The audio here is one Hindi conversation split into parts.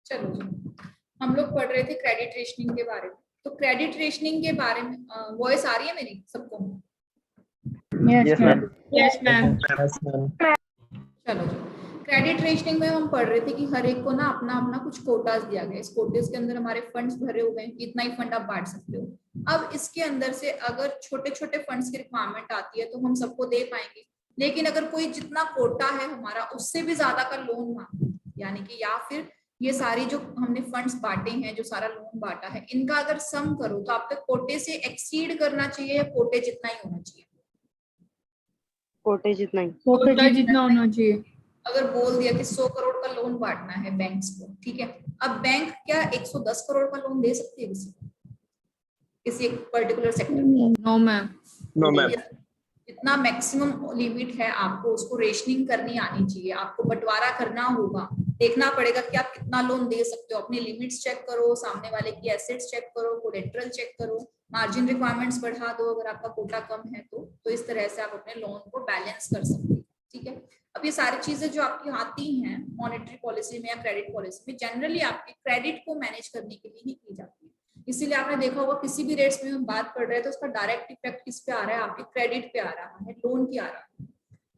चलो जी, हम लोग पढ़ रहे थे क्रेडिट रेशनिंग के बारे में। तो क्रेडिट रेशनिंग के बारे में वॉइस आ रही है मेरी सबको? Yes ma'am. Yes ma'am. चलो जी, क्रेडिट रेशनिंग में हम पढ़ रहे थे कि हर एक को ना अपना अपना कुछ कोटास दिया गया है। इस कोटेस के अंदर हमारे फंड्स भरे हुए हैं, इतना ही फंड आप बांट सकते हो। अब इसके अंदर से अगर छोटे छोटे फंड्स की रिक्वायरमेंट आती है तो हम सबको दे पाएंगे, लेकिन अगर कोई जितना कोटा है हमारा उससे भी ज्यादा का लोन मांगे, यानी कि या फिर ये सारी जो हमने फंड्स बांटे हैं, जो सारा लोन बांटा है, इनका अगर सम करो तो आपके कोटे से एक्सीड करना चाहिए या कोटे जितना ही होना चाहिए? कोटे जितना ही। कोटा जितना होना चाहिए। अगर बोल दिया कि 100 करोड़ का लोन बांटना है बैंक्स को, ठीक है, अब बैंक क्या 110 करोड़ का लोन दे सकती है किसी को, किसी एक पर्टिकुलर सेक्टर में? No ma'am. No ma'am. जितना मैक्सिमम लिमिट है आपको उसको रेशनिंग करनी आनी चाहिए, आपको बंटवारा करना होगा, देखना पड़ेगा कि आप कितना लोन दे सकते हो। अपनी लिमिट्स चेक करो, सामने वाले की एसेट्स चेक करो, कोलेटरल चेक करो, मार्जिन रिक्वायरमेंट्स बढ़ा दो अगर आपका कोटा कम है तो इस तरह से आप अपने लोन को बैलेंस कर सकते हो। ठीक है, अब ये सारी चीजें जो आपकी आती हैं मॉनेटरी पॉलिसी में या क्रेडिट पॉलिसी में, जनरली आपके क्रेडिट को मैनेज करने के लिए ही की जाती है। इसीलिए आपने देखा होगा किसी भी रेट्स में हम बात कर रहे हैं तो उसका डायरेक्ट इफेक्ट किस पे आ रहा है? आपके क्रेडिट पे आ रहा है, लोन पे आ रहा है,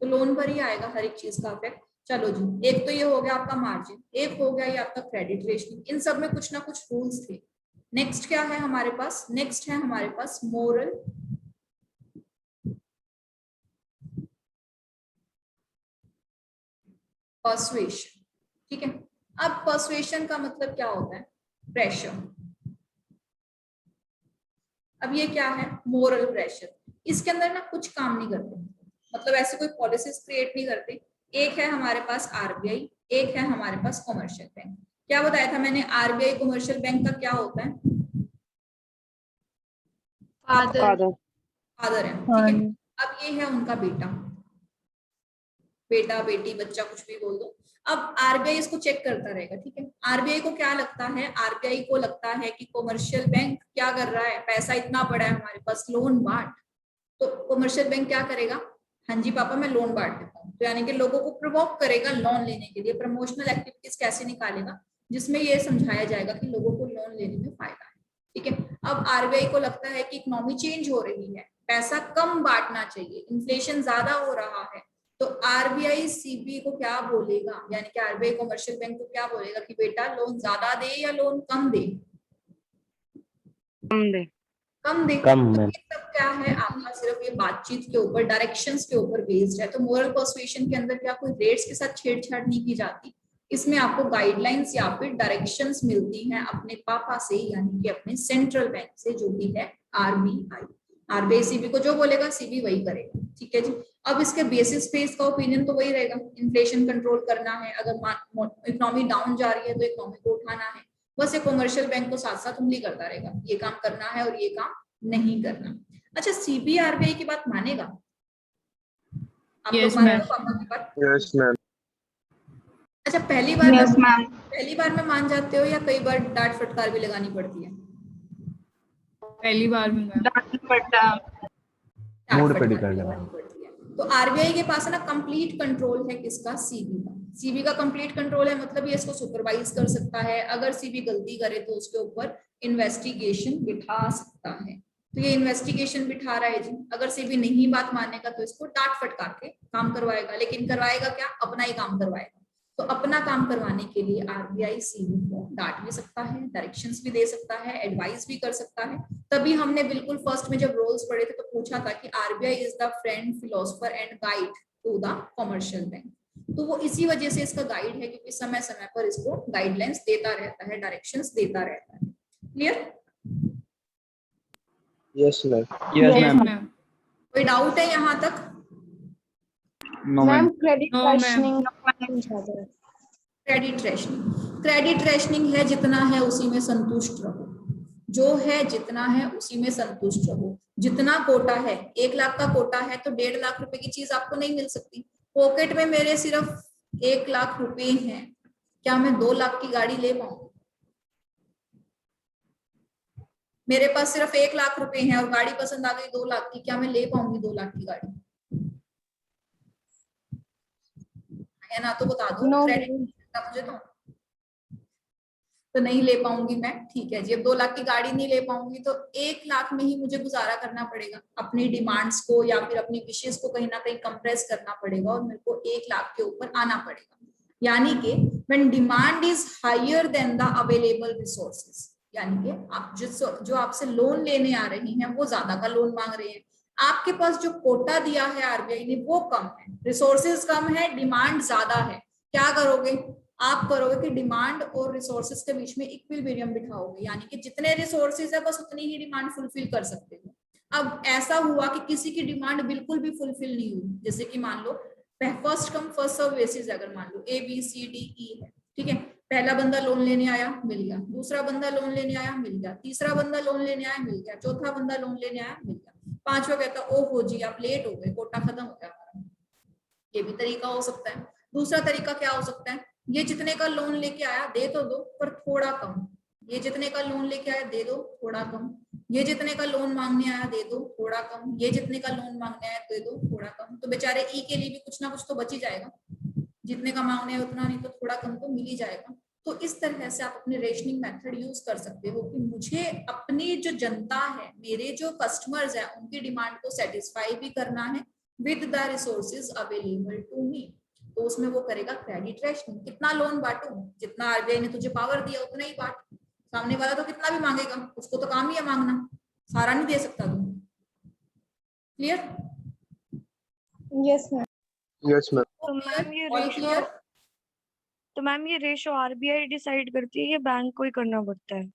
तो लोन पर ही आएगा हर एक चीज का इफेक्ट। चलो जी, एक तो ये हो गया आपका मार्जिन, एक हो गया ये आपका क्रेडिट रेशनिंग। इन सब में कुछ ना कुछ रूल्स थे। नेक्स्ट क्या है हमारे पास? नेक्स्ट है हमारे पास मोरल पर्सुएशन। ठीक है, अब पर्सुएशन का मतलब क्या होता है? प्रेशर। अब ये क्या है? Moral pressure. इसके अंदर ना कुछ काम नहीं करते, मतलब ऐसे कोई पॉलिसीज क्रिएट नहीं करते। एक है हमारे पास आरबीआई, एक है हमारे पास कमर्शियल बैंक। क्या बताया था मैंने? आरबीआई कमर्शियल बैंक का क्या होता है? फादर। फादर है, ठीक है। अब ये है उनका बेटा, बेटा बेटी बच्चा कुछ भी बोल दो। अब आरबीआई इसको चेक करता रहेगा, ठीक है। आरबीआई को क्या लगता है? आरबीआई को लगता है कि कमर्शियल बैंक क्या कर रहा है, पैसा इतना बड़ा है हमारे पास, लोन बांट। तो कमर्शियल बैंक क्या करेगा? हाँ जी पापा मैं लोन बांट देता हूँ, तो यानी कि लोगों को प्रोवोक करेगा लोन लेने के लिए। प्रमोशनल एक्टिविटीज कैसे निकालेगा? जिसमें ये समझाया जाएगा कि लोगों को लोन लेने में फायदा है, ठीक है। अब आरबीआई को लगता है कि इकोनॉमी चेंज हो रही है, पैसा कम बांटना चाहिए, इन्फ्लेशन ज्यादा हो रहा है, तो आरबीआई सीबी को क्या बोलेगा, यानी कि आरबीआई कमर्शियल बैंक को क्या बोलेगा कि बेटा लोन ज्यादा दे या लोन कम दे? कम दे। कम दे। कम तो में। ये सब क्या है आपका? सिर्फ ये बातचीत के ऊपर, डायरेक्शंस के ऊपर बेस्ड है। तो मोरल पर्सुएशन के अंदर क्या कोई रेट्स के साथ छेड़छाड़ नहीं की जाती, इसमें आपको गाइडलाइंस या फिर डायरेक्शंस मिलती हैं अपने पापा से, यानी कि अपने सेंट्रल बैंक से जो भी है आरबीआई। आरबीआई सीबी को जो बोलेगा सीबी वही करेगा, ठीक है जी। अब इसके बेसिस पे इसका ओपिनियन तो वही रहेगा, इन्फ्लेशन कंट्रोल करना है, अगर इकोनॉमी डाउन जा रही है तो इकोनॉमी को उठाना है। बस ये कमर्शियल बैंक को साथ साथ उंगली करता रहेगा, ये काम करना है और ये काम नहीं करना। अच्छा, सीबी आरबीआई की बात मानेगा? आप लोग Yes, मानते ma'am. हो पापा की बात? Yes ma'am. अच्छा, पहली बार में मान जाते हो या कई बार डांट फटकार भी लगानी पड़ती है? पहली बार में मूड डांट पे फटकार भी डिपेंड है। लगानी पड़ती है। तो आरबीआई के पास है ना कंप्लीट कंट्रोल है किसका? सीबी का। सीबी का कंप्लीट कंट्रोल है, मतलब ये इसको सुपरवाइज कर सकता है, अगर सीबी गलती करे तो उसके ऊपर इन्वेस्टिगेशन बिठा सकता है। तो ये इन्वेस्टिगेशन बिठा रहा है जी। अगर सीबी नहीं बात मानेगा तो इसको डांट फटकार के काम करवाएगा, लेकिन करवाएगा क्या? अपना ही काम करवाएगा। तो अपना काम करवाने के लिए आरबीआई सीबी को डांट भी सकता है, डायरेक्शंस भी दे सकता है, एडवाइस भी कर सकता है। तभी हमने बिल्कुल फर्स्ट में जब रोल्स पढ़े थे तो पूछा था कि RBI is the friend, philosopher and guide to the commercial bank. तो वो इसी वजह से इसका गाइड है, क्योंकि समय समय पर इसको गाइडलाइंस देता रहता है, डायरेक्शंस देता रहता है। Clear? Yes ma'am. Yes, ma'am. कोई डाउट है यहाँ तक? No ma'am. Credit rationing. Credit rationing, credit rationing है जितना है उसी में संतुष्ट रहो, जो है जितना है उसी में संतुष्ट रहो। जितना कोटा है, 1 लाख का कोटा है तो 1.5 लाख रुपए की चीज आपको नहीं मिल सकती। पॉकेट में मेरे सिर्फ 1 लाख रुपए हैं, क्या मैं 2 लाख की गाड़ी ले पाऊंगी? मेरे पास सिर्फ 1 लाख रुपए हैं और गाड़ी पसंद आ गई 2 लाख की, क्या मैं ले पाऊंगी 2 लाख की गाड़ी? है ना? तो बता दो। क्रेडिट मुझे तो तो नहीं ले पाऊंगी मैं, ठीक है जी। अब 2 लाख की गाड़ी नहीं ले पाऊंगी तो 1 लाख में ही मुझे गुजारा करना पड़ेगा। अपनी डिमांड्स को या फिर अपनी विशेष को कहीं ना कहीं कंप्रेस करना पड़ेगा और मेरे को 1 लाख के ऊपर आना पड़ेगा। यानी कि when demand is higher than the available resources, यानी कि आप जो आपसे लोन लेने आ रही हैं वो ज्यादा का लोन मांग रहे हैं, आपके पास जो कोटा दिया है आरबीआई ने वो कम है, रिसोर्सेज कम है, डिमांड ज्यादा है। क्या करोगे आप? करोगे कि डिमांड और रिसोर्सेज के बीच में इक्विलिब्रियम बिठाओगे, यानी कि जितने रिसोर्सेज है बस उतनी ही डिमांड फुलफिल कर सकते हो। अब ऐसा हुआ कि किसी की डिमांड बिल्कुल भी फुलफिल नहीं हुई, जैसे कि मान लो first come first serve basis, अगर मान लो ABCDE है, ठीक है, पहला बंदा लोन लेने आया मिल गया, दूसरा बंदा लोन लेने आया मिल गया, तीसरा बंदा लोन लेने आया मिल गया, चौथा बंदा लोन लेने आया मिल गया, पांचवा कहता ओहो जी आप लेट हो गए, कोटा खत्म हो गया हमारा। ये भी तरीका हो सकता है। दूसरा तरीका क्या हो सकता है, ये जितने का लोन लेके आया दे तो दो पर थोड़ा कम, ये जितने का लोन लेके आया दे दो थोड़ा कम, ये जितने का लोन मांगने आया दे दो थोड़ा कम, ये जितने का लोन मांगने आया दे दो थोड़ा कम। तो बेचारे ई के लिए भी कुछ ना कुछ तो बच ही जाएगा, जितने का मांगने है उतना नहीं तो थोड़ा कम तो मिल ही जाएगा। तो इस तरह से आप अपने रेशनिंग मेथड यूज कर सकते हो कि मुझे अपनी जो जनता है, मेरे जो कस्टमर्स है, उनकी डिमांड को सेटिस्फाई भी करना है with the resources available to me. तो उसमें वो करेगा क्रेडिट रेशनिंग। कितना लोन बांटू, जितना आरबीआई ने तुझे पावर दिया उतना ही बांट। सामने वाला तो कितना भी मांगेगा, उसको तो काम ही है मांगना, सारा नहीं दे सकता तुम। Clear? Yes ma'am. Yes, ma'am. तो मैम ये All रेशो clear? तो मैम ये रेशो आरबीआई डिसाइड करती है या बैंक को ही करना पड़ता है?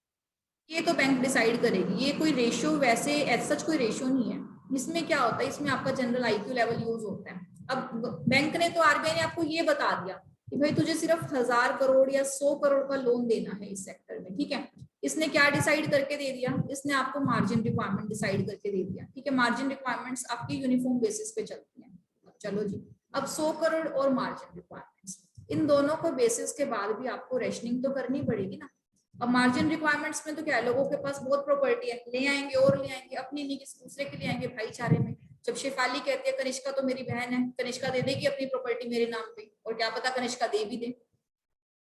ये तो बैंक डिसाइड करेगी। ये कोई रेशियो वैसे एज सच कोई रेशियो नहीं है। इसमें क्या होता है, इसमें आपका जनरल आईक्यू लेवल यूज होता है। अब बैंक ने तो आरबीआई ने आपको ये बता दिया कि भाई तुझे सिर्फ 1000 करोड़ या 100 करोड़ का लोन देना है इस सेक्टर में, ठीक है। इसने क्या डिसाइड करके दे दिया, इसने आपको मार्जिन रिक्वायरमेंट डिसाइड करके दे दिया, ठीक है। मार्जिन रिक्वायरमेंट्स आपकी यूनिफॉर्म बेसिस पे चलती है। चलो जी, अब 100 करोड़ और मार्जिन रिक्वायरमेंट्स, इन दोनों को बेसिस के बाद भी आपको रेशनिंग तो करनी पड़ेगी ना। अब मार्जिन रिक्वायरमेंट्स में तो क्या है, लोगों के पास बहुत प्रॉपर्टी है, ले आएंगे और ले आएंगे, अपनी नहीं किसी दूसरे के ले आएंगे भाईचारे में। जब शेफाली कहती है कनिष्का तो मेरी बहन है, कनिष्का दे देगी अपनी प्रॉपर्टी मेरे नाम पे, और क्या पता कनिष्का दे भी दे।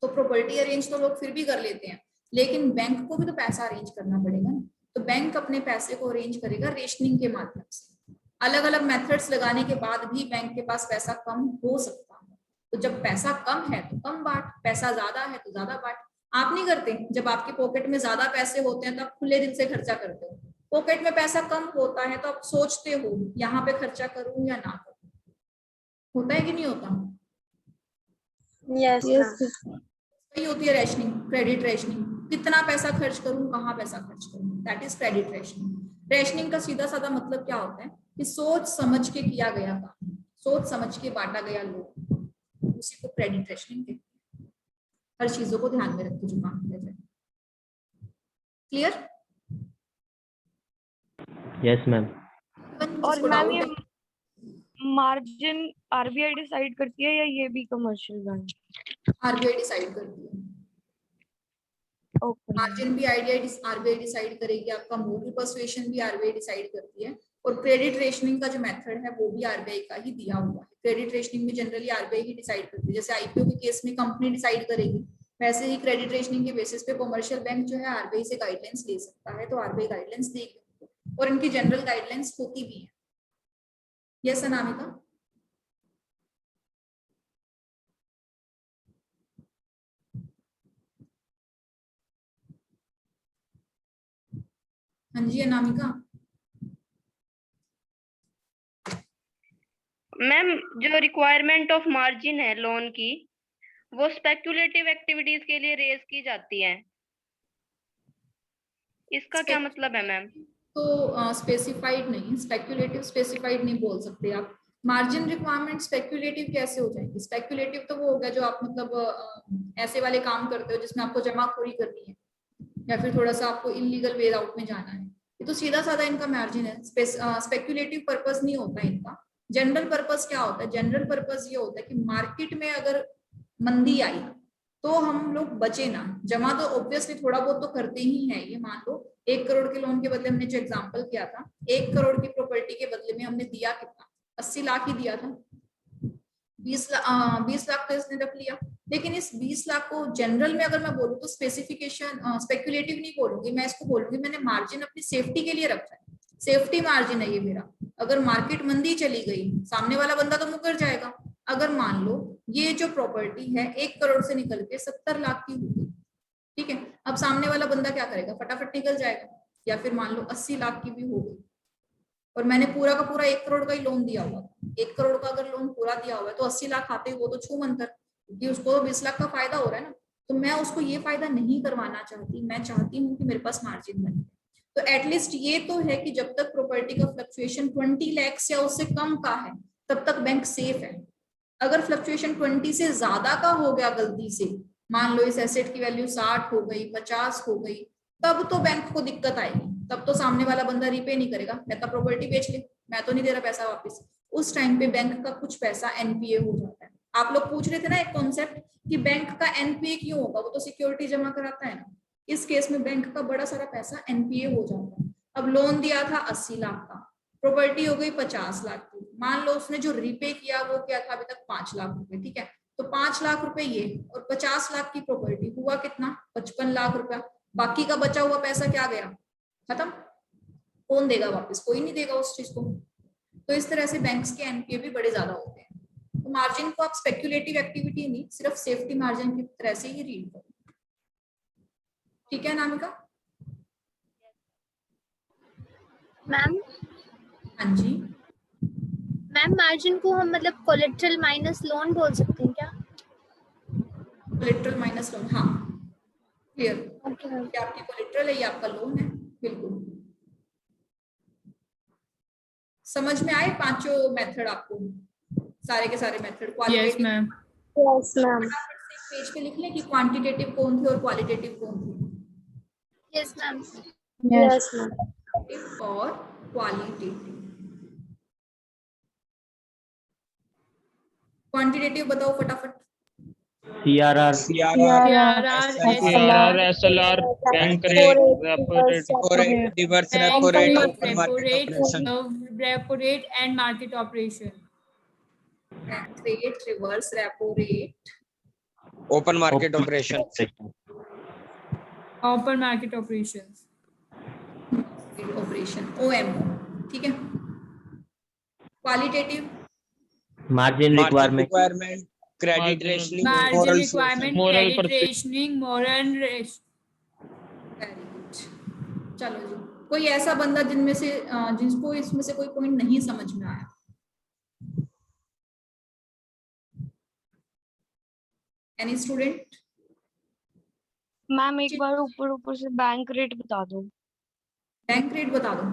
तो प्रॉपर्टी अरेंज तो लोग फिर भी कर लेते हैं, लेकिन बैंक को भी तो पैसा अरेंज करना पड़ेगा ना। तो बैंक अपने पैसे को अरेंज करेगा रेशनिंग के माध्यम से। अलग अलग मेथड्स लगाने के बाद भी बैंक के पास पैसा कम हो सकता है। तो जब पैसा कम है तो कम बांट, पैसा ज्यादा है तो ज्यादा बांट। आप नहीं करते, जब आपके पॉकेट में ज्यादा पैसे होते हैं तो आप खुले दिल से खर्चा करते हो। पॉकेट में पैसा कम होता है तो आप सोचते हो यहाँ पे खर्चा करूं या ना करूं। होता है कि नहीं होता? यस वही होती है रेशनिंग, क्रेडिट रेशनिंग। कितना पैसा खर्च करूं, कहाँ पैसा खर्च करूं, that is credit rationing. Rationing का सीधा साधा मतलब क्या होता है कि सोच समझ के किया गया काम, सोच समझ के बांटा गया लोन, उसी को क्रेडिट रेशनिंग कहते हैं। हर चीजों को ध्यान में रख के जो काम किया जाए। क्लियर? Yes, ma'am. और मैम ये मार्जिन आरबीआई डिसाइड करती है या ये भी कमर्शियल बैंक? आरबीआई डिसाइड करती है। ओके। मार्जिन भी आरबीआई डिसाइड करेगी, आपका मोरल पर्सुएशन भी आरबीआई डिसाइड करती है, और क्रेडिट रेशनिंग का जो मेथड है वो भी आरबीआई का ही दिया हुआ है। क्रेडिट रेशनिंग में जनरली आरबीआई ही डिसाइड करती है। जैसे आईपीओ के केस में कंपनी डिसाइड करेगी, वैसे ही क्रेडिट रेशनिंग के बेसिस पे कमर्शियल बैंक जो है आरबीआई से गाइडलाइंस ले सकता है, तो आरबीआई गाइडलाइंस देगी और इनकी जनरल गाइडलाइंस होती भी है। यस अनामिका? हाँ जी अनामिका। मैम जो रिक्वायरमेंट ऑफ मार्जिन है लोन की, वो स्पेक्युलेटिव एक्टिविटीज के लिए रेज की जाती है, इसका क्या मतलब है मैम? तो स्पेसिफाइड नहीं, स्पेक्युलेटिव स्पेसिफाइड नहीं बोल सकते आप। मार्जिन रिक्वायरमेंट स्पेक्युलेटिव कैसे हो जाएगी? स्पेक्युलेटिव तो वो होगा जो आप मतलब ऐसे वाले काम करते हो जिसमें आपको जमाखोरी करनी है या फिर थोड़ा सा आपको इलीगल वे आउट में जाना है। ये तो सीधा साधा इनका मार्जिन है, स्पेक्युलेटिव पर्पस नहीं होता इनका। जनरल पर्पस क्या होता है? जनरल पर्पस ये होता है कि मार्केट में अगर मंदी आई तो हम लोग बचे ना। जमा तो ऑब्वियसली थोड़ा बहुत तो करते ही हैं। ये मान लो 1 करोड़ के लोन के बदले हमने जो एग्जांपल किया था, 1 करोड़ की प्रॉपर्टी के बदले में हमने दिया कितना? 80 लाख ही दिया था। 20 लाख तो इसने रख लिया, लेकिन इस 20 लाख को जनरल में अगर मैं बोलूँ तो स्पेसिफिकेशन स्पेक्युलेटिव नहीं बोलूंगी, मैं इसको बोलूंगी मैंने मार्जिन अपनी सेफ्टी के लिए रखा है, सेफ्टी मार्जिन है ये मेरा। अगर मार्केट मंदी चली गई, सामने वाला बंदा तो मुकर जाएगा। अगर मान लो ये जो प्रॉपर्टी है 1 करोड़ से निकल के 70 लाख की हो गई, ठीक है, अब सामने वाला बंदा क्या करेगा, फटाफट निकल जाएगा। या फिर मान लो 80 लाख की भी हो गई और मैंने पूरा का पूरा 1 करोड़ का ही लोन दिया हुआ, 1 करोड़ का अगर लोन पूरा दिया हुआ है तो 80 लाख आते ही वो तो छू मंतर, क्योंकि उसको 20 लाख का फायदा हो रहा है ना। तो मैं उसको ये फायदा नहीं करवाना चाहती, मैं चाहती हूँ कि मेरे पास मार्जिन बने। तो एटलीस्ट ये तो है कि जब तक प्रॉपर्टी का फ्लक्चुएशन 20 लाख या उससे कम का है तब तक बैंक सेफ है। अगर फ्लक्चुएशन 20 से ज्यादा का हो गया गलती से, मान लो इस एसेट की वैल्यू 60 हो गई, 50 हो गई, तब तो बैंक को दिक्कत आएगी। तब तो सामने वाला बंदा रीपे नहीं करेगा, कहता प्रॉपर्टी बेच ले, मैं तो नहीं दे रहा पैसा वापस। उस टाइम पे बैंक का कुछ पैसा एनपीए हो जाता है। आप लोग पूछ रहे थे ना एक कॉन्सेप्ट कि बैंक का एनपीए क्यों होगा, वो तो सिक्योरिटी जमा कराता है ना। इस केस में बैंक का बड़ा सारा पैसा एनपीए हो जाता है। अब लोन दिया था 80 लाख का, प्रॉपर्टी हो गई 50 लाख की, मान लो उसने जो रीपे किया वो क्या था अभी तक 5 लाख रुपए, ठीक है, तो 5 लाख रुपए ये और 50 लाख की प्रॉपर्टी हुआ कितना, 55 लाख रुपया। बाकी का बचा हुआ पैसा क्या गया, खत्म। कौन देगा वापस, कोई नहीं देगा उस चीज को। तो इस तरह से बैंक्स के एनपीए भी बड़े ज्यादा होते हैं। तो मार्जिन को आप स्पेक्युलेटिव एक्टिविटी नहीं, सिर्फ सेफ्टी मार्जिन की तरह से ही रीड करो, ठीक है नामिका? मैम हाँ जी, मैम मार्जिन को हम मतलब कोलेटरल माइनस लोन बोल सकते हैं क्या? कोलेटरल माइनस लोन, हाँ क्लियर। Okay ma'am. ये आपकी कोलेटरल है, ये आपका लोन है, बिल्कुल। समझ में आए पांचों मेथड आपको, सारे के सारे method? Yes ma'am. Yes ma'am. Page पे लिख लें कि क्वांटिटेटिव कौन थे और क्वालिटेटिव कौन थे। Yes ma'am. Yes ma'am. और क्वालिटेटिव। क्वांटिटेटिव बताओ फटाफट। CRR, SLR, bank rate, repo rate, reverse repo rate, open market operation. repo rate and market operation. Bank rate, reverse repo rate, Open market operation. Open market operations. Operation OMO, ठीक है। Qualitative margin requirement, credit rationing, Margin moral requirement, moral credit rationing, moral very good. चलो जी, कोई ऐसा बंदा जिनमें से जिसको इसमें से कोई पॉइंट नहीं समझ में आया? Any student? मैम एक बार ऊपर ऊपर से बैंक रेट बता दो। बैंक रेट बता दो,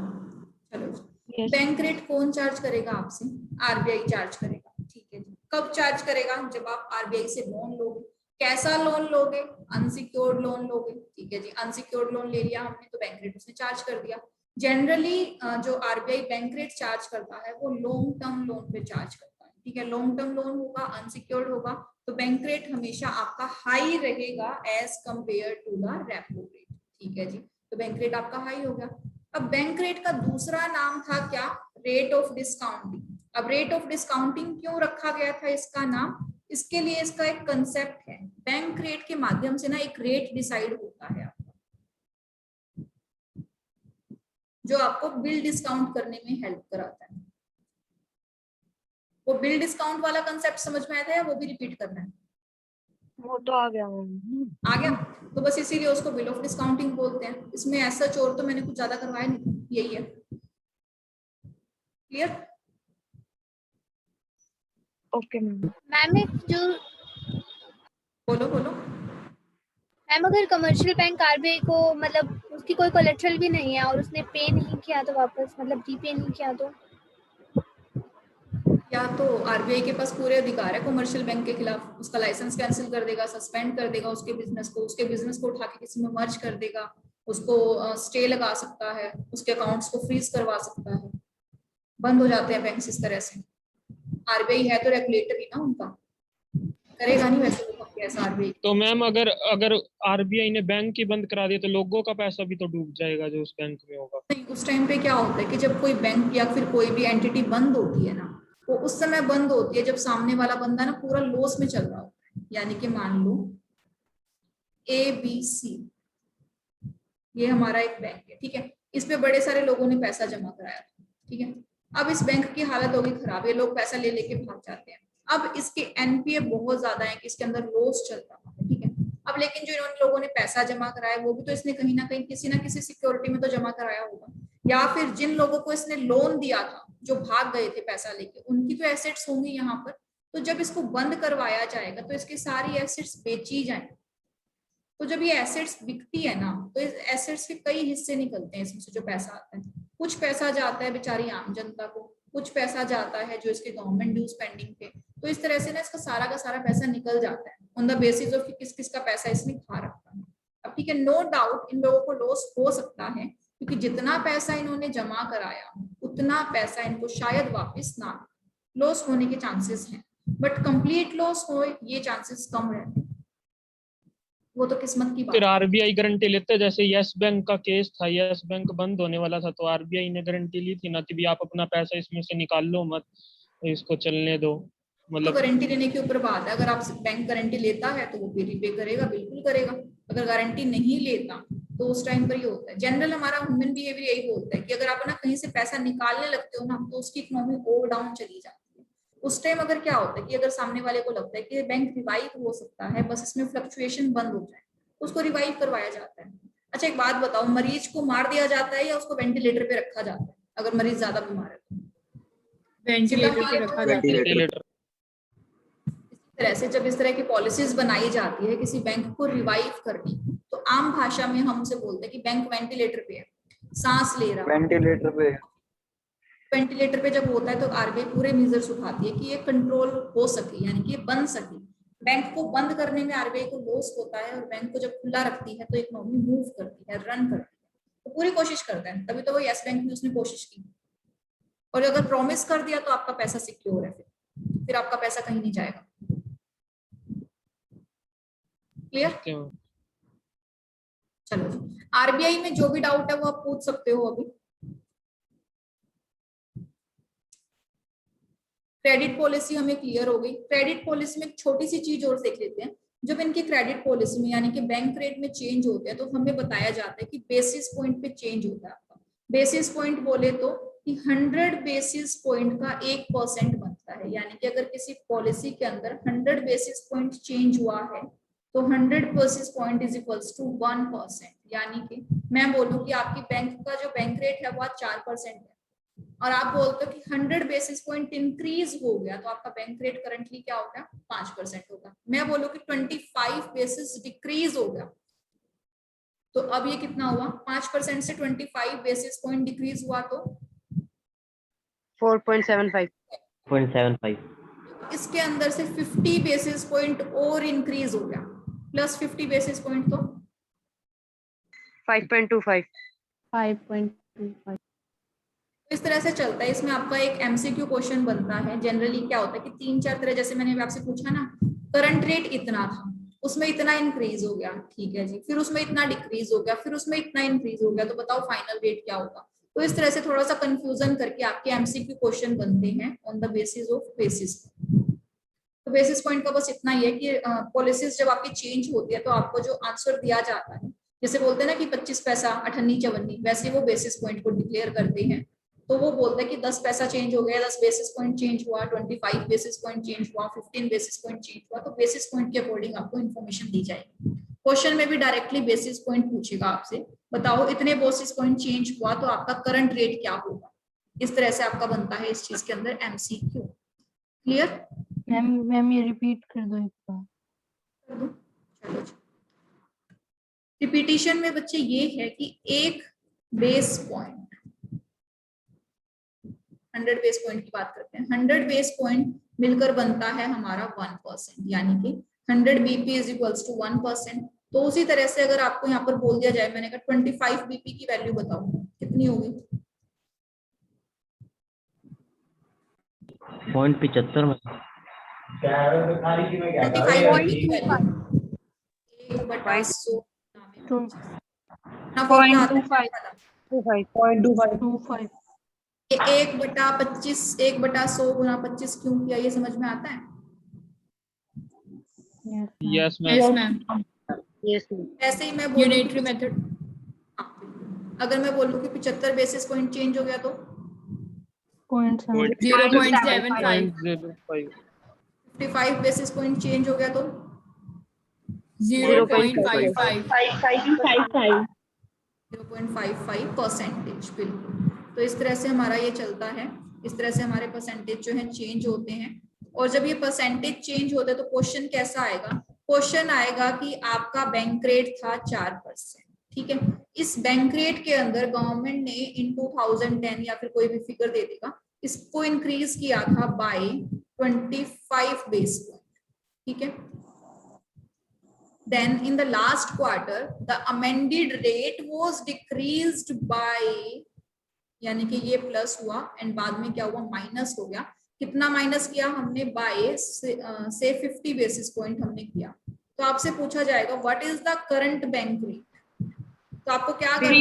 चलो। Yes. बैंक रेट कौन चार्ज करेगा आपसे? आरबीआई चार्ज करेगा, ठीक है जी। कब चार्ज करेगा? जब आप आरबीआई से लोन लोगे। कैसा लोन लोगे? अनसिक्योर्ड लोन लोगे, ठीक है जी। अनसिक्योर्ड लोन ले लिया हमने तो बैंक रेट उसने चार्ज कर दिया। जनरली जो आरबीआई बैंक रेट चार्ज करता है वो लॉन्ग टर्म लोन पे चार्ज करता है, ठीक है। लॉन्ग टर्म लोन होगा, अनसिक्योर्ड होगा, तो बैंक रेट हमेशा आपका हाई रहेगा as compare to the repo rate, ठीक है जी। तो बैंक रेट आपका हाई हो गया। अब बैंक रेट का दूसरा नाम था क्या? Rate of discounting. अब रेट ऑफ डिस्काउंटिंग क्यों रखा गया था इसका नाम? इसके लिए इसका एक कंसेप्ट है। बैंक रेट के माध्यम से ना एक रेट डिसाइड होता है आपका, जो आपको बिल डिस्काउंट करने में हेल्प कराता है। वो बिल डिस्काउंट वाला कंसेप्ट समझ में आया था या वो भी रिपीट करना है? वो तो आ गया मैम। आ गया, तो बस इसीलिए उसको बिल ऑफ डिस्काउंटिंग बोलते हैं। इसमें ऐसा चोर तो मैंने कुछ ज्यादा करवाया नहीं, यही है। क्लियर? Okay ma'am. मैम एक जो बोलो बोलो। मैम अगर कमर्शियल बैंक आरबीआई को मतलब उसकी कोई कोलेटरल भी नहीं है और उसने पे नहीं किया तो वापस मतलब रीपे नहीं किया तो या तो आरबीआई के पास पूरे अधिकार है कमर्शियल बैंक के खिलाफ, उसका लाइसेंस कैंसिल कर देगा, सस्पेंड कर देगा उसके बिजनेस को उठा के किसी में मर्ज कर देगा, उसको स्टे लगा सकता है, उसके अकाउंट्स को फ्रीज करवा सकता है। बंद हो जाते हैं बैंक इस तरह से। आरबीआई है तो रेगुलेटर ही ना उनका, करेगा नहीं वैसे वो कैसा आरबीआई। तो मैम अगर आरबीआई ने बैंक ही बंद करा दिया तो लोगों का पैसा भी तो डूब जाएगा जो उस बैंक में होगा। नहीं, उस टाइम पे क्या होता है कि जब कोई बैंक या फिर कोई भी एंटिटी बंद होती है ना, वो उस समय बंद होती है जब सामने वाला बंदा ना पूरा लॉस में चल रहा होता है। यानी कि मान लो ABC, ये हमारा एक बैंक है, ठीक है, इस पे बड़े सारे लोगों ने पैसा जमा कराया था, ठीक है। अब इस बैंक की हालत होगी खराब, ये लोग पैसा ले लेके भाग जाते हैं। अब इसके NPA बहुत ज्यादा है कि इसके अंदर लॉस चल रहा है, ठीक है। अब लेकिन जो इन लोगों ने पैसा जमा कराया वो भी तो इसने कहीं ना कहीं किसी ना किसी सिक्योरिटी में तो जमा कराया होगा, या फिर जिन लोगों को इसने लोन दिया था जो भाग गए थे पैसा लेके, उनकी तो एसेट्स होंगी यहाँ पर। तो जब इसको बंद करवाया जाएगा तो इसकी सारी एसेट्स बेची जाएंगी। तो जब ये एसेट्स बिकती है ना, तो इस एसेट्स के कई हिस्से निकलते हैं इसमें से जो पैसा आता है। कुछ पैसा जाता है बेचारी आम जनता को, कुछ पैसा जाता है जो इसके गवर्नमेंट ड्यूज पेंडिंग थे। तो इस तरह से ना इसका सारा का सारा पैसा निकल जाता है ऑन द बेसिस ऑफ किस किस का पैसा इसने खा रखा है। अब ठीक है, नो डाउट इन लोगों को लॉस हो सकता है, क्योंकि जितना पैसा इन्होंने जमा कराया उतना पैसा इनको शायद वापस ना, लॉस होने के चांसेस हैं, बट कंप्लीट लॉस हो ये चांसेस कम रहते हैं। वो तो किस्मत की बात फिर है। आरबीआई गारंटी लेते हैं, जैसे यस बैंक का केस था, यस बैंक बंद होने वाला था तो आरबीआई ने गारंटी ली थी ना कि भी आप अपना पैसा इसमें से निकाल लो मत, इसको चलने दो। तो मतलब गारंटी लेने के ऊपर बात है, अगर आप बैंक गारंटी लेता है तो वो भी रिपे करेगा, बिल्कुल करेगा। अगर गारंटी नहीं लेता तो उस टाइम पर ये होता है, जनरल हमारा ह्यूमन बिहेवियर यही बोलता है कि अगर आप ना कहीं से पैसा निकालने लगते हो ना तो उसकी इकोनॉमी ओवर डाउन चली जाती है। उस टाइम अगर क्या होता है कि अगर सामने वाले को लगता है कि बैंक रिवाइव हो सकता है, बस इसमें फ्लक्चुएशन बंद हो जाए, उसको रिवाइव करवाया जाता है। अच्छा एक बात बताओ, मरीज को मार दिया जाता है या उसको वेंटिलेटर पे रखा जाता है अगर मरीज ज्यादा बीमार है तो? वेंटिलेटर पे रखा जाता है। वेंटिलेटर। इस तरह से जब इस तरह की पॉलिसीज बनाई जाती है किसी बैंक को रिवाइव करनी, तो आम भाषा में हम उसे बोलते हैं कि बैंक वेंटिलेटर पे है, सांस ले रहा है। वेंटिलेटर पे वेंटिलेटर पे जब होता है तो आरबीआई पूरे मेजर्स उठाती है कि ये कंट्रोल हो सके, यानी कि ये बन सके। बैंक को बंद करने में आरबीआई को लॉस होता है, और बैंक को जब खुला रखती है तो इकोनॉमी मूव करती है, रन करती है, तो पूरी कोशिश करता है। तभी तो वो यस बैंक में उसने कोशिश की, और अगर प्रॉमिस कर दिया तो आपका पैसा सिक्योर है, फिर आपका पैसा कहीं नहीं जाएगा। क्लियर? चलो जी, आरबीआई में जो भी डाउट है वो आप पूछ सकते हो अभी। क्रेडिट पॉलिसी हमें क्लियर हो गई। क्रेडिट पॉलिसी में एक छोटी सी चीज और देख लेते हैं। जब इनकी क्रेडिट पॉलिसी में यानी कि बैंक रेट में चेंज होते हैं तो हमें बताया जाता है कि बेसिस पॉइंट पे चेंज होता है आपका। बेसिस पॉइंट बोले तो कि 100 बेसिस पॉइंट का 1% बनता है, यानी कि अगर किसी पॉलिसी के अंदर 100 बेसिस पॉइंट चेंज हुआ है तो 100 basis point is equals to 1%। यानी कि मैं बोलूं कि आपकी बैंक का जो बैंक रेट है वो 4% है, और आप बोलते हो कि 100 बेसिस पॉइंट इंक्रीज हो गया तो आपका बैंक रेट करंटली क्या होगा, 5% होगा। मैं बोलूं कि 25 बेसिस डिक्रीज हो गया तो अब ये कितना हुआ, 5% से 25 बेसिस पॉइंट डिक्रीज हुआ तो 4.75 इसके अंदर से 50 बेसिस पॉइंट और इंक्रीज हो गया, प्लस 50 बेसिस पॉइंट तो 5.25 इस तरह से चलता है। इसमें आपका एक एमसीक्यू क्वेश्चन बनता है। जनरली क्या होता है कि 3-4 तरह, जैसे मैंने आपसे पूछा ना, करंट रेट इतना था, उसमें इतना इंक्रीज हो गया, ठीक है जी, फिर उसमें इतना डिक्रीज हो गया, फिर उसमें इतना इंक्रीज हो गया, तो बताओ फाइनल रेट क्या होगा। तो इस तरह से थोड़ा सा कंफ्यूजन करके आपके एमसीक्यू क्वेश्चन बनते हैं on the basis of basis. तो बेसिस पॉइंट का बस इतना ही है कि पॉलिसीज जब आपकी चेंज होती है तो आपको जो आंसर दिया जाता है, जैसे बोलते हैं ना कि 25 पैसा 58-54, वैसे वो बेसिस पॉइंट को डिक्लेयर करते हैं। तो वो बोलता है कि 10 पैसा चेंज हो गया, 10 बेसिस पॉइंट चेंज हुआ, 25 बेसिस पॉइंट चेंज हुआ, 15 बेसिस पॉइंट चेंज हुआ, तो बेसिस पॉइंट के अकॉर्डिंग आपको इन्फॉर्मेशन दी जाएगी। क्वेश्चन में भी डायरेक्टली बेसिस पॉइंट पूछेगा आपसे, बताओ इतने बेसिस पॉइंट चेंज हुआ तो आपका करंट रेट क्या होगा। इस तरह से आपका बनता है इस चीज के अंदर एमसीक्यू। क्लियर? मैम ये रिपीट कर दो एक बार। चलो, रिपीटिशन में बच्चे ये है कि एक बेस पॉइंट, 100 बेस पॉइंट की बात करते हैं, 100 बेस पॉइंट मिलकर बनता है हमारा 1%, यानी कि 100 बीपी इज इक्वल्स टू 1%। तो उसी तरह से अगर आपको यहाँ पर बोल दिया जाए, मैंने कहा 25 बीपी की वैल्यू बताओ कितनी होगी, 0.75 में 1/25 1/100 गुना 25 क्यों किया, ये समझ में आता है? Yes yes ma'am. मैम। ऐसे ही मैं बोलूं यूनिटरी मेथड। अगर मैं बोलूं कि 75 बेसिस पॉइंट चेंज हो गया तो 0.75। 0.05 55 बेसिस पॉइंट चेंज हो गया तो 0.55। 0.55%, बिल्कुल। तो इस तरह से हमारा ये चलता है, इस तरह से हमारे परसेंटेज जो है चेंज होते हैं। और जब ये परसेंटेज चेंज होता है तो क्वेश्चन कैसा आएगा? क्वेश्चन आएगा कि आपका बैंक रेट था 4%, ठीक है। इस बैंक रेट के अंदर गवर्नमेंट ने इन 2010 या फिर कोई भी फिगर दे देगा, इसको इंक्रीज किया था बाय 25 बेस पॉइंट, ठीक है। Then in the last quarter, the amended rate was decreased by, यानी कि ये प्लस हुआ एंड बाद में क्या हुआ, माइनस हो गया। कितना माइनस किया हमने? बाय से 50 बेसिस पॉइंट हमने किया। तो आपसे पूछा जाएगा what is the current bank rate, तो आपको क्या करना है?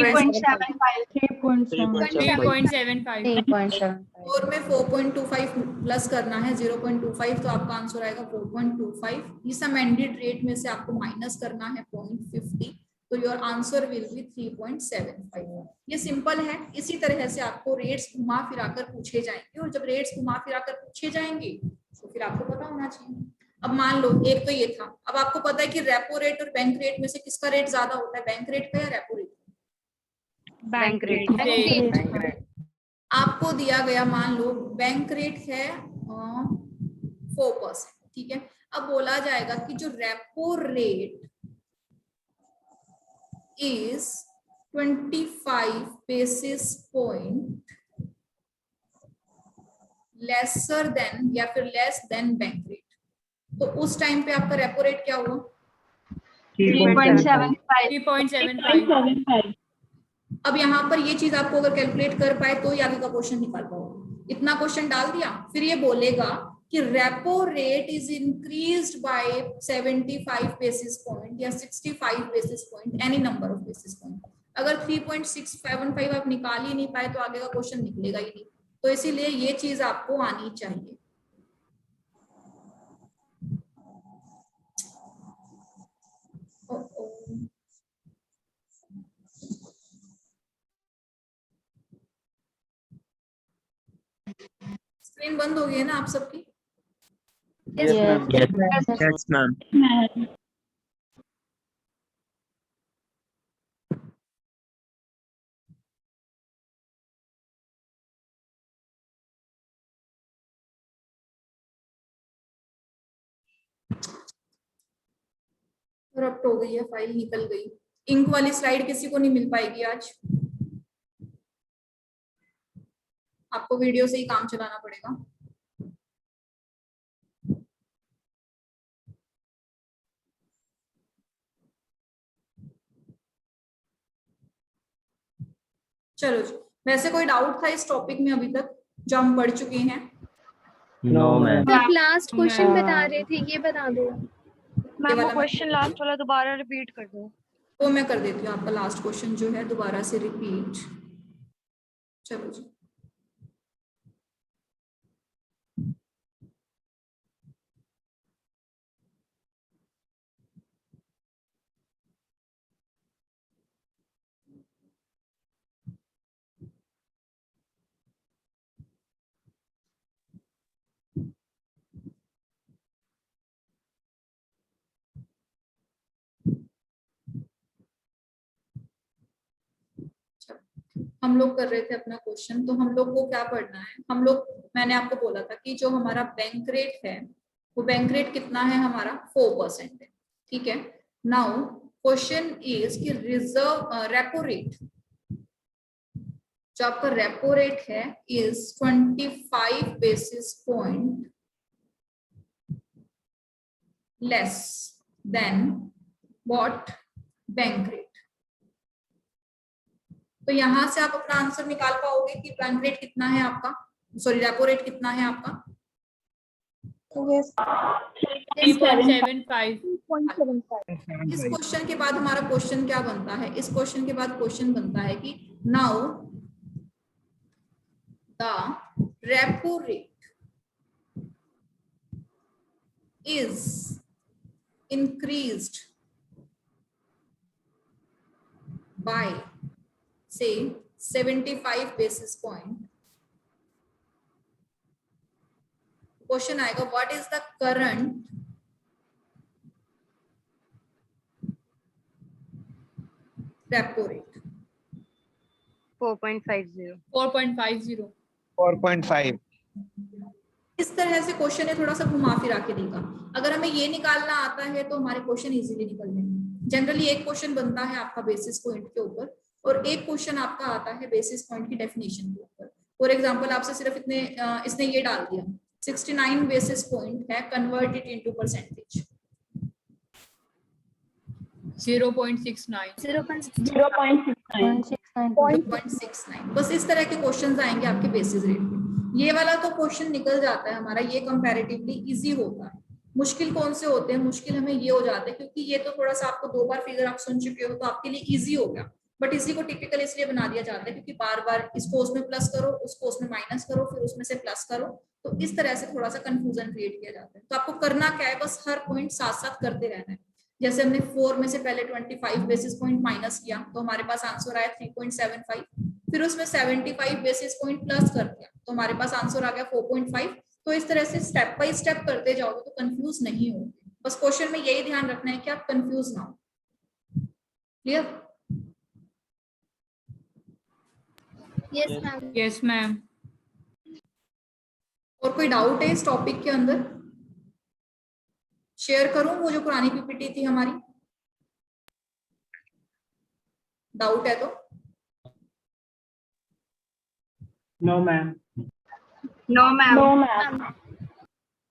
3.75। और में 4.25 प्लस करना है 0.25, तो आपका आंसर आएगा 4.25। इस अमेंडेड रेट में से आपको माइनस करना है 0.50, तो योर आंसर विल बी 3.75। ये सिंपल है। इसी तरह से आपको रेट्स घुमा फिराकर पूछे जाएंगे, और जब रेट्स घुमा फिराकर पूछे जाएंगे तो फिर आपको पता होना चाहिए। अब मान लो एक तो ये था, अब आपको पता है कि रेपो रेट और बैंक रेट में से किसका रेट ज्यादा होता है, बैंक रेट का या रेपो रेट? Bank rate. आपको दिया गया, मान लो बैंक रेट है 4%, ठीक है। अब बोला जाएगा कि जो repo rate is 25 basis point lesser than या फिर लेस देन बैंक रेट, तो उस टाइम पे आपका रेपो रेट क्या हुआ? 3.75। अब यहाँ पर ये चीज आपको अगर कैलकुलेट कर पाए तो ही आगे का क्वेश्चन निकाल पाओगे। इतना क्वेश्चन डाल दिया, फिर ये बोलेगा कि repo rate is increased by 75 basis point या 65 basis point, any number of basis point. अगर 3.675 आप निकाल ही नहीं पाए तो आगे का क्वेश्चन निकलेगा ही नहीं। तो इसीलिए ये चीज आपको आनी चाहिए। स्क्रीन बंद हो गई है ना आप सबकी? Yes ma'am. करप्ट हो गई है, फाइल निकल गई। इंक वाली स्लाइड किसी को नहीं मिल पाएगी आज, आपको वीडियो से ही काम चलाना पड़ेगा। चलो जी, वैसे कोई डाउट था इस टॉपिक में अभी तक जो हम पढ़ चुके हैं? No ma'am. आप लास्ट क्वेश्चन बता रहे थे, ये बता दो। मैम वो क्वेश्चन लास्ट वाला दोबारा रिपीट कर दो। तो मैं कर देती हूँ आपका लास्ट क्वेश्चन जो है दोबारा से रिपीट। चलो जी, हम लोग कर रहे थे अपना क्वेश्चन। तो हम लोग को क्या पढ़ना है, हम लोग, मैंने आपको बोला था कि जो हमारा बैंक रेट है वो बैंक रेट कितना है हमारा, 4% है, ठीक है। नाउ क्वेश्चन इज कि रिजर्व रेपो रेट, जो आपका रेपो रेट है is 25 basis point less than what, bank rate. तो यहां से आप अपना आंसर निकाल पाओगे कि बैंक रेट कितना है आपका, सॉरी रेपो रेट कितना है आपका? 3.75। इस क्वेश्चन के बाद हमारा क्वेश्चन क्या बनता है, इस क्वेश्चन के बाद क्वेश्चन बनता है कि now the repo rate is increased by say 75 basis point, question आएगा what is the current repo rate. 4.50. 4.50. 4.5. इस तरह से क्वेश्चन है, थोड़ा सा घुमा फिरा के देगा। अगर हमें ये निकालना आता है तो हमारे क्वेश्चन इजीली निकल जाएंगे। जनरली एक क्वेश्चन बनता है आपका बेसिस पॉइंट के ऊपर और एक क्वेश्चन आपका आता है बेसिस पॉइंट की डेफिनेशन के ऊपर। फॉर एग्जांपल आपसे सिर्फ इसने ये डाल दिया 69 बेसिस पॉइंट है, कन्वर्ट इट इनटू परसेंटेज। 0.69. 0.69। बस इस तरह के क्वेश्चंस आएंगे आपके बेसिस रेट पे। ये वाला तो क्वेश्चन निकल जाता है हमारा, ये कंपैरेटिवली इजी होता है। मुश्किल कौन से होते हैं? मुश्किल हमें ये हो जाता है क्योंकि ये तो थोड़ा सा आपको 2 बार फिगर आप सुन चुके हो तो आपके लिए इजी हो गया, बट इसी को टिपिकल इसलिए बना दिया जाता है क्योंकि बार बार इसको उसमें प्लस करो, उसको उसमें माइनस करो, फिर उसमें से प्लस करो, तो इस तरह से थोड़ा सा कंफ्यूजन क्रिएट किया जाता है। तो आपको करना क्या है, बस हर पॉइंट साथ साथ करते रहना है। जैसे हमने 4 में से पहले 25 बेसिस पॉइंट माइनस किया तो हमारे पास आंसर आया 3.75, फिर उसमें 75 बेसिस पॉइंट प्लस कर दिया तो हमारे पास आंसर आ गया 4.5। तो इस तरह से स्टेप बाय स्टेप करते जाओगे तो कंफ्यूज नहीं होगे। बस क्वेश्चन में यही ध्यान रखना है कि आप कंफ्यूज ना हो। Clear? Yes ma'am. Yes, ma'am. और कोई डाउट है इस टॉपिक के अंदर? शेयर करूं वो जो पुरानी पीपीटी थी हमारी? डाउट है तो? No ma'am.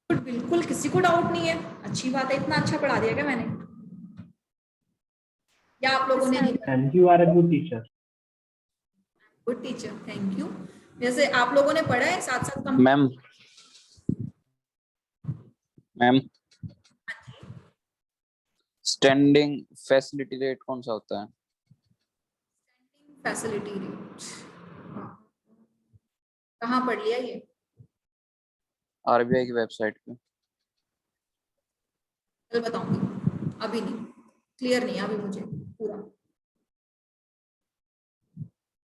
बिल्कुल किसी को डाउट नहीं है, अच्छी बात है। इतना अच्छा पढ़ा दिया क्या मैंने, या आप लोगों ने नहीं? And you are a good teacher. Good teacher, thank you. जैसे आप लोगों ने पढ़ा है साथ साथ मैम स्टैंडिंग फैसिलिटी रेट कौन सा होता है? फैसिलिटी रेट कहाँ पढ़ लिया ये? आरबीआई की वेबसाइट पे। कल बताऊंगी, अभी नहीं, क्लियर नहीं है अभी मुझे पूरा।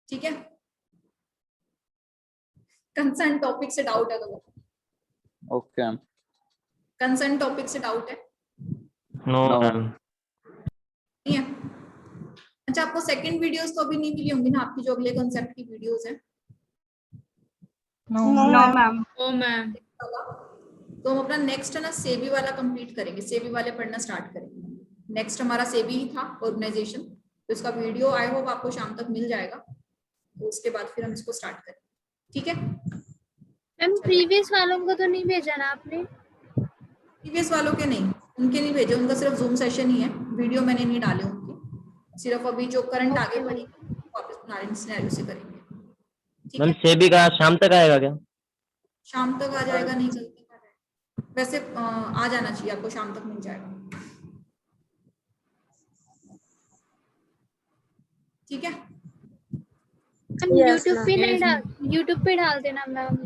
ठीक है, कंसर्न टॉपिक से डाउट है तो बताओ। ओके। कंसर्न टॉपिक से डाउट है? No ma'am. नहीं है? अच्छा, आपको सेकंड वीडियोस तो अभी नहीं मिली होंगी ना, आपकी जो अगले कॉन्सेप्ट की वीडियोस है? Oh, ma'am. तो हम अपना नेक्स्ट है ना सेबी वाला कंप्लीट करेंगे, सेबी वाले पढ़ना स्टार्ट करेंगे। नेक्स्ट हमारा सेबी ही था, ऑर्गेनाइजेशन। तो इसका वीडियो आई होप आपको शाम तक मिल जाएगा, तो उसके बाद फिर हम इसको स्टार्ट करेंगे। ठीक है मैम प्रीवियस वालों को तो नहीं भेजा ना आपने? प्रीवियस वालों के नहीं, उनके नहीं भेजे, उनका सिर्फ जूम सेशन ही है, वीडियो मैंने नहीं डाले उनके। सिर्फ अभी जो करंट आगे बढ़ी वापस पुराने सिनेरियो से करेंगे। ठीक मैम है, सेबी का शाम तक आएगा क्या? शाम तक आ जाएगा, नहीं जल्दी का है वैसे, आ जाना चाहिए आपको, शाम तक मिल जाएगा। ठीक है, हम यूट्यूब पे डाल देना मैम।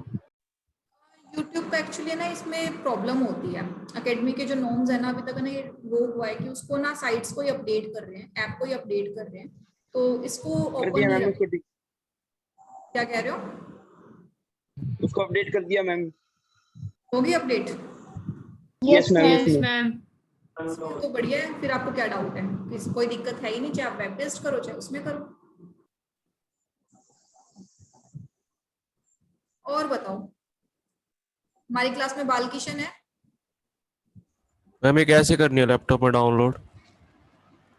यूट्यूब पे एक्चुअली ना इसमें प्रॉब्लम होती है, एकेडमी के जो नॉर्म्स है ना अभी तक ना ये वो हुआ है कि उसको ना साइट्स को ही अपडेट कर रहे हैं, ऐप को ही अपडेट कर रहे हैं, तो इसको ओपन नहीं रख। क्या कह रहे हो? उसको अपडेट कर दिया मैम। होगी update? Yes ma'am. Yes, ma'am. तो बढ़िया है, फिर आपको क्या डाउट है? कोई दिक्कत है ही नहीं, चाहे आप वेब बेस्ड करो चाहे उसमें करो। और बताओ, हमारी क्लास में बाल किशन है? मैम ये कैसे करनी है लैपटॉप में डाउनलोड?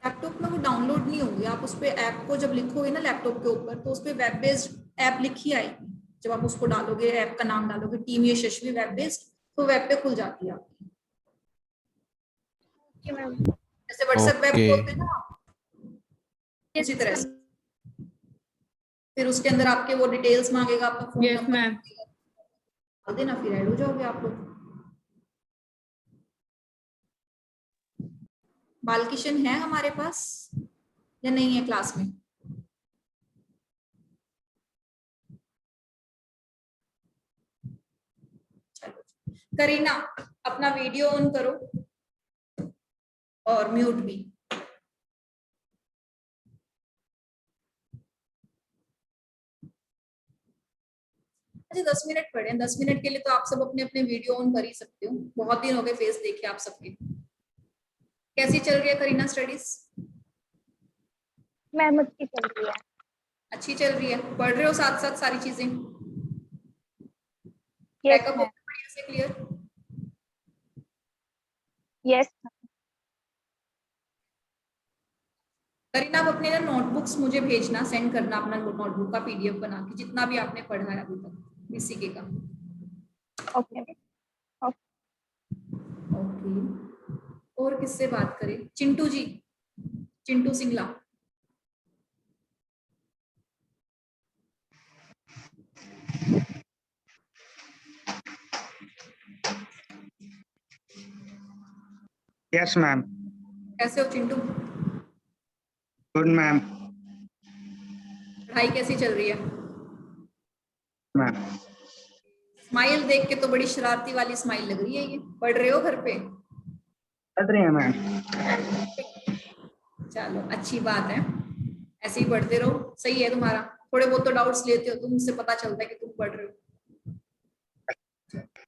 लैपटॉप में वो डाउनलोड नहीं होगी, आप उस पे ऐप को जब लिखोगे ना लैपटॉप के ऊपर तो उस पे वेब बेस्ड ऐप लिखी आएगी। जब आप उसको डालोगे, ऐप का नाम डालोगे टीम यशस्वी वेब बेस्ड, तो वेब पे खुल जाती है आपकी। जैसे व्हाट्सएप वेब खोलते हैं ना उसी तरह से। फिर उसके अंदर आपके वो डिटेल्स मांगेगा, आपका फोन Yes, नंबर ma'am. डाल देना, फिर ऐड हो जाओगे आप लोग। बाल किशन है हमारे पास या नहीं है क्लास में? चलो, करीना अपना वीडियो ऑन करो। और म्यूट भी। अच्छा 10 मिनट पढ़े, 10 मिनट के लिए तो आप सब अपने अपने वीडियो ऑन कर ही सकते हो। बहुत दिन हो गए फेस देखे आप सबके। कैसी चल रही है करीना स्टडीज? मैम अच्छी चल रही है। अच्छी चल रही है, पढ़ रहे हो साथ साथ सारी चीजें? Yes backup ma'am. बढ़िया से क्लियर? यस करीना, आप अपने ना नोटबुक्स मुझे भेजना, सेंड करना अपना नोटबुक का पीडीएफ बना के, जितना भी आपने पढ़ा है अभी तक बीसीके का। ओके। ओके, और किससे बात करें? चिंटू जी, चिंटू सिंगला। Yes ma'am. कैसे हो चिंटू? Good ma'am. पढ़ाई कैसी चल रही है? मैम स्माइल देख के तो बड़ी शरारती वाली स्माइल लग रही है ये। पढ़ रहे हो घर पे? पढ़ रहे हैं मैम। चलो अच्छी बात है, ऐसे ही पढ़ते रहो, सही है तुम्हारा। थोड़े बहुत तो डाउट्स लेते हो तुम, मुझसे पता चलता है कि तुम पढ़ रहे हो।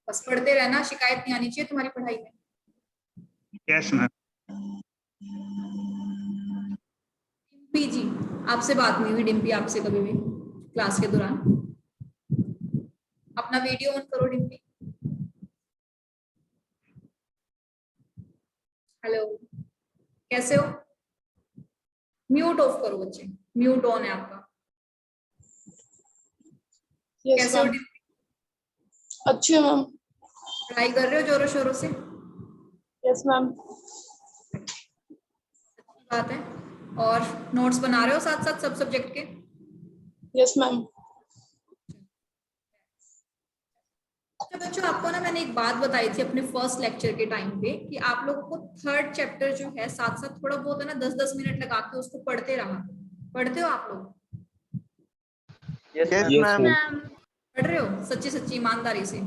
बस पढ़ते रहना, शिकायत नहीं आनी चाहिए तुम्हारी पढ़ाई में। Yes ma'am. डिम्पी जी, आपसे बात नहीं हुई डिम्पी आपसे कभी भी क्लास के दौरान? अपना वीडियो ऑन करो डिम्पी। हेलो, कैसे हो? म्यूट ऑफ करो बच्चे, म्यूट ऑन है आपका। कैसे हो डिम्पी? अच्छी है मैम। पढ़ाई कर रहे हो जोरों शोरों से? Yes ma'am. अच्छी बात है। और नोट्स बना रहे हो साथ साथ सब सब्जेक्ट के? Yes ma'am. तो बच्चों आपको ना मैंने एक बात बताई थी अपने फर्स्ट लेक्चर के टाइम पे कि आप लोगों को थर्ड चैप्टर जो है साथ साथ थोड़ा बहुत है ना 10-10 मिनट लगा के उसको पढ़ते रहा। पढ़ते हो आप लोग? Yes ma'am. पढ़ रहे हो सच्ची सच्ची ईमानदारी से,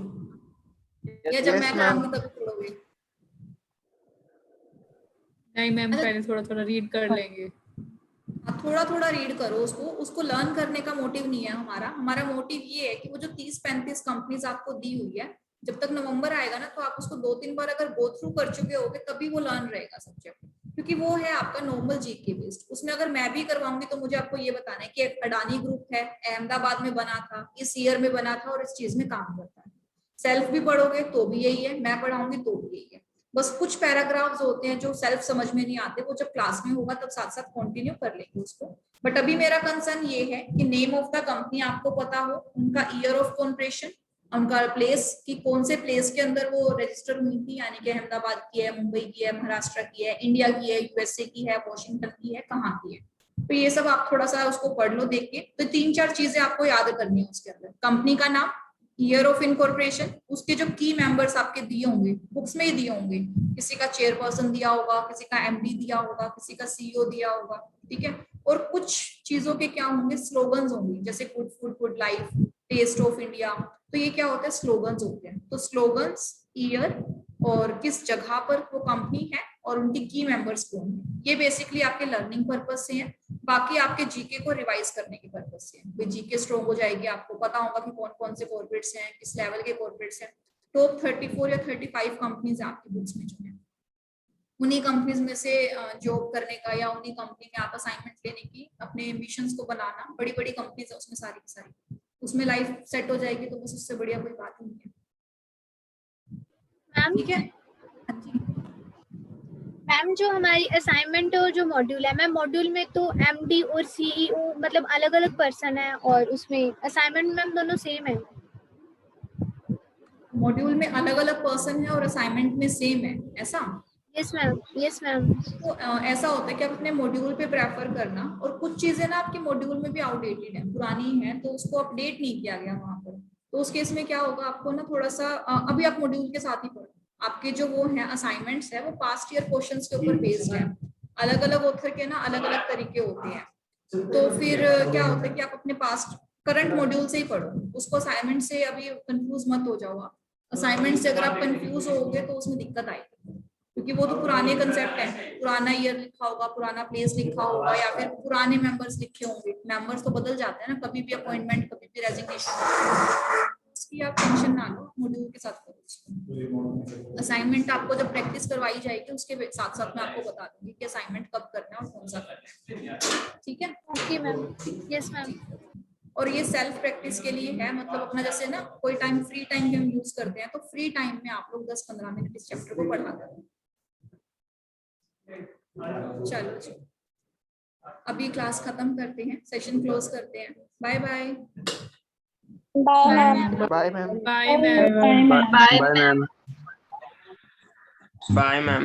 या जब मैं कहूंगी तब पढ़ोगे? नहीं मैम, पहले थोड़ा थोड़ा रीड कर लेंगे। थोड़ा थोड़ा रीड करो उसको लर्न करने का मोटिव नहीं है हमारा। हमारा मोटिव ये है कि वो जो 30-35 कंपनीज आपको दी हुई है, जब तक नवंबर आएगा ना तो आप उसको 2-3 बार अगर गो थ्रू कर चुके होगे तभी वो लर्न रहेगा सब्जेक्ट, क्योंकि वो है आपका नॉर्मल जीके बेस्ड। उसमें अगर मैं भी करवाऊंगी तो मुझे आपको ये बताना है कि अडानी ग्रुप है, अहमदाबाद में बना था, इस ईयर में बना था और इस चीज में काम करता है। सेल्फ भी पढ़ोगे तो भी यही है, मैं पढ़ाऊंगी तो भी यही है। बस कुछ पैराग्राफ्स होते हैं जो सेल्फ समझ में नहीं आते, वो जब क्लास में होगा तब साथ साथ कंटिन्यू कर लेंगे उसको। बट अभी मेरा कंसर्न ये है कि नेम ऑफ द कंपनी आपको पता हो, उनका ईयर ऑफ कॉर्पोरेशन, उनका प्लेस की कौन से प्लेस के अंदर वो रजिस्टर हुई थी, यानी कि अहमदाबाद की है, मुंबई की है, महाराष्ट्र की है, इंडिया की है, यूएसए की है, वॉशिंगटन की है, कहाँ की है। तो ये सब आप थोड़ा सा उसको पढ़ लो देख के। तो 3-4 चीजें आपको याद करनी है उसके अंदर। कंपनी का नाम, ईयर ऑफ इनकॉर्पोरेशन, उसके जो की मेंबर्स आपके दिए होंगे, बुक्स में ही दिए होंगे, किसी का चेयरपर्सन दिया होगा, किसी का एमडी दिया होगा, किसी का सीईओ दिया होगा, ठीक है। और कुछ चीजों के क्या होंगे, स्लोगन्स होंगे, जैसे good food good life, taste of India. तो ये क्या होता है, स्लोगन्स होते हैं। तो स्लोगन्स, ईयर और किस जगह पर वो कंपनी है और उनकी की मेंबर्स कौन है, ये बेसिकली आपके लर्निंग पर्पज से है। बाकी आपके जीके को रिवाइज करने के पर्पज से है। जीके स्ट्रॉन्ग हो जाएगी, आपको पता होगा कि कौन कौन से कॉर्पोरेट्स हैं, किस लेवल के कॉर्पोरेट्स हैं। टॉप 34 या 35 कंपनीज आपकी बुक्स में जो है, उन्हीं कंपनीज में से जॉब करने का या उन्हीं कंपनी में आप असाइनमेंट लेने की अपने एम्बिशंस को बनाना। बड़ी बड़ी कंपनीज है उसमें सारी की सारी, उसमें लाइफ सेट हो जाएगी तो बस उससे बढ़िया कोई बात नहीं है। ठीक है मैम, जो हमारी असाइनमेंट और जो मॉड्यूल है मैम, मॉड्यूल में तो एमडी और सीईओ मतलब अलग अलग पर्सन है और उसमें असाइनमेंट मैम दोनों सेम है। मॉड्यूल में अलग अलग पर्सन है और असाइनमेंट में सेम है, ऐसा? Yes ma'am, yes ma'am. तो ऐसा होता है कि आप अपने मॉड्यूल पे प्रेफर करना, और कुछ चीजें ना आपके मॉड्यूल में भी आउटडेटेड है, पुरानी है, तो उसको अपडेट नहीं किया गया वहां पर। तो उस केस में क्या होगा, आपको ना थोड़ा सा अभी आप मॉड्यूल के साथ ही पढ़ो। आपके जो वो है असाइनमेंट्स है वो पास्ट ईयर क्वेश्चंस के ऊपर बेस्ड है। अलग अलग ऑथर के ना अलग अलग तरीके होते हैं। तो फिर क्या होता है कि आप अपने पास्ट करंट मॉड्यूल से ही पढ़ो उसको, असाइनमेंट से अभी कंफ्यूज मत हो जाओ आप। असाइनमेंट से अगर आप कंफ्यूज होगे तो उसमें दिक्कत आएगी। क्योंकि वो तो पुराने कंसेप्ट है, पुराना ईयर लिखा होगा, पुराना प्लेस लिखा होगा, या फिर पुराने मेंबर्स लिखे होंगे। मेंबर्स तो बदल जाते हैं ना, कभी भी अपॉइंटमेंट, कभी भी रेजिग्नेशन। इसकी आप टेंशन ना लो, मॉड्यूल के साथ करो इसको। असाइनमेंट आपको जब प्रैक्टिस करवाई जाएगी उसके साथ साथ मैं आपको बता दूंगी कि असाइनमेंट कब करना है और कौन सा करना है, ठीक है? Okay ma'am, yes ma'am. और ये सेल्फ प्रैक्टिस के लिए है, मतलब अपना जैसे ना कोई टाइम फ्री टाइम भी हम यूज करते हैं, तो फ्री टाइम में आप लोग 10-15 मिनट इस चैप्टर को पढ़ा करें। चलो जी, अभी क्लास खत्म करते हैं, सेशन क्लोज करते हैं। Bye bye. Bye ma'am. Bye ma'am. Bye ma'am. Bye ma'am. Bye ma'am.